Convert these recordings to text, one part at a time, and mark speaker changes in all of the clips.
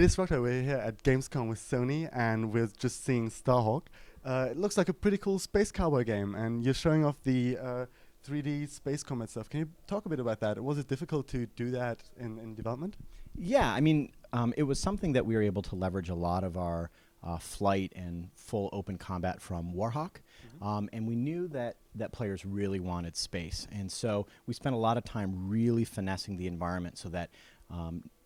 Speaker 1: Destructor, we're here at Gamescom with Sony, and we're just seeing Starhawk. It looks like a pretty cool space cowboy game, and you're showing off the 3D space combat stuff. Can you talk a bit about that? Was it difficult to do that in development?
Speaker 2: Yeah, I mean, it was something that we were able to leverage a lot of our flight and full open combat from Warhawk. And we knew that players really wanted space. And so we spent a lot of time really finessing the environment so that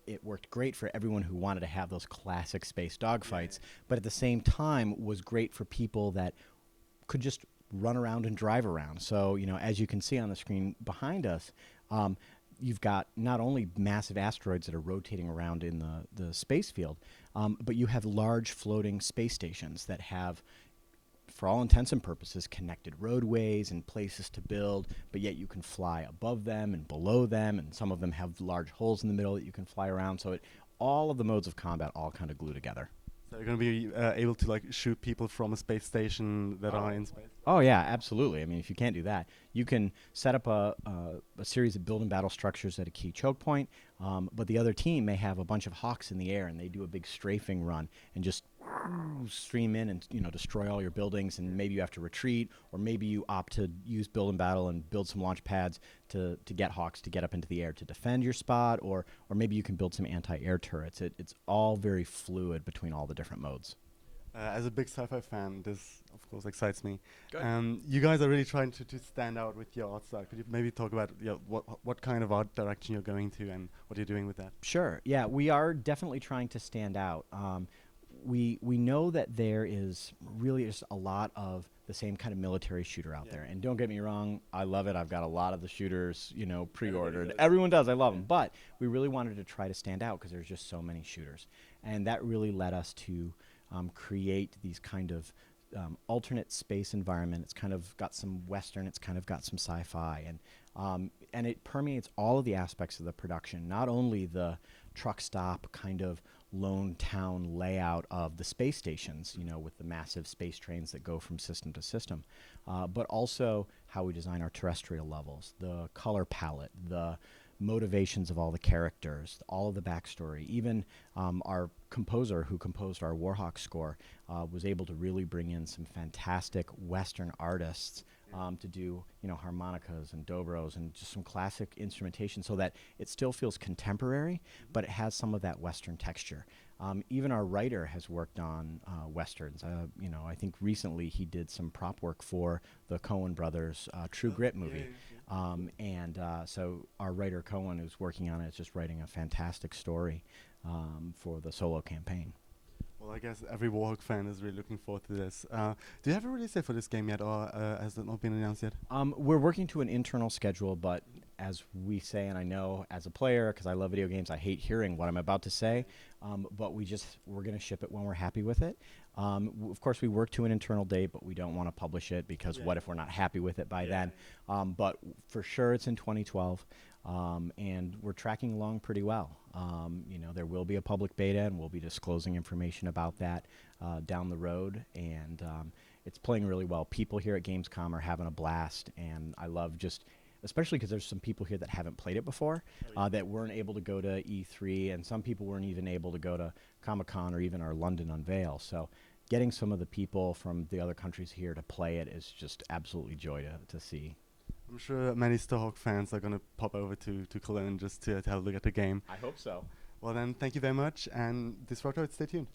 Speaker 2: it worked great for everyone who wanted to have those classic space dogfights, but at the same time was great for people that could just run around and drive around. So, you know, as you can see on the screen behind us, you've got not only massive asteroids that are rotating around in the space field, but you have large floating space stations that have, for all intents and purposes, connected roadways and places to build, but yet you can fly above them and below them, and some of them have large holes in the middle that you can fly around. So all of the modes of combat all kind of glue together.
Speaker 1: So you're going to be able to like shoot people from a space station that are in space?
Speaker 2: Oh yeah, absolutely. I mean, if you can't do that, you can set up a series of build and battle structures at a key choke point, but the other team may have a bunch of hawks in the air, and they do a big strafing run and just stream in and, you know, destroy all your buildings, and maybe you have to retreat, or maybe you opt to use build and battle and build some launch pads to get hawks to get up into the air to defend your spot, or maybe you can build some anti-air turrets. It's all very fluid between all the different modes.
Speaker 1: As a big sci-fi fan, this of course excites me.
Speaker 2: Good.
Speaker 1: You guys are really trying to stand out with your art style. Could you maybe talk about what kind of art direction you're going to and what you're doing with that?
Speaker 2: Sure. Yeah, we are definitely trying to stand out. We know that there is really just a lot of the same kind of military shooter out there. And don't get me wrong, I love it. I've got a lot of the shooters, you know, pre-ordered. Everyone does. I love them. But we really wanted to try to stand out because there's just so many shooters. And that really led us to create these kind of alternate space environment. It's kind of got some Western. It's kind of got some sci-fi. And it permeates all of the aspects of the production, not only the truck stop kind of lone town layout of the space stations, you know, with the massive space trains that go from system to system, but also how we design our terrestrial levels, the color palette, the motivations of all the characters, all of the backstory. Even our composer who composed our Warhawk score was able to really bring in some fantastic Western artists to do, you know, harmonicas and dobros and just some classic instrumentation so that it still feels contemporary, but it has some of that Western texture. Even our writer has worked on Westerns. You know, I think recently he did some prop work for the Coen brothers' True Grit movie. So our writer Coen, who's working on it, is just writing a fantastic story for the solo campaign.
Speaker 1: Well, I guess every Warhawk fan is really looking forward to this. Do you have a release date for this game yet, or has it not been announced yet?
Speaker 2: We're working to an internal schedule, but as we say, and I know as a player, because I love video games, I hate hearing what I'm about to say, but we're going to ship it when we're happy with it. Of course, we work to an internal date, but we don't want to publish it because what if we're not happy with it by then? But for sure, it's in 2012. And we're tracking along pretty well. You know, there will be a public beta, and we'll be disclosing information about that down the road. And it's playing really well. People here at Gamescom are having a blast, and I love especially because there's some people here that haven't played it before, that weren't able to go to E3, and some people weren't even able to go to Comic-Con or even our London Unveil. So getting some of the people from the other countries here to play it is just absolutely joy to see.
Speaker 1: I'm sure many Starhawk fans are going to pop over to Cologne just to have a look at the game.
Speaker 2: I hope so.
Speaker 1: Well then, thank you very much, and Disruptor, stay tuned.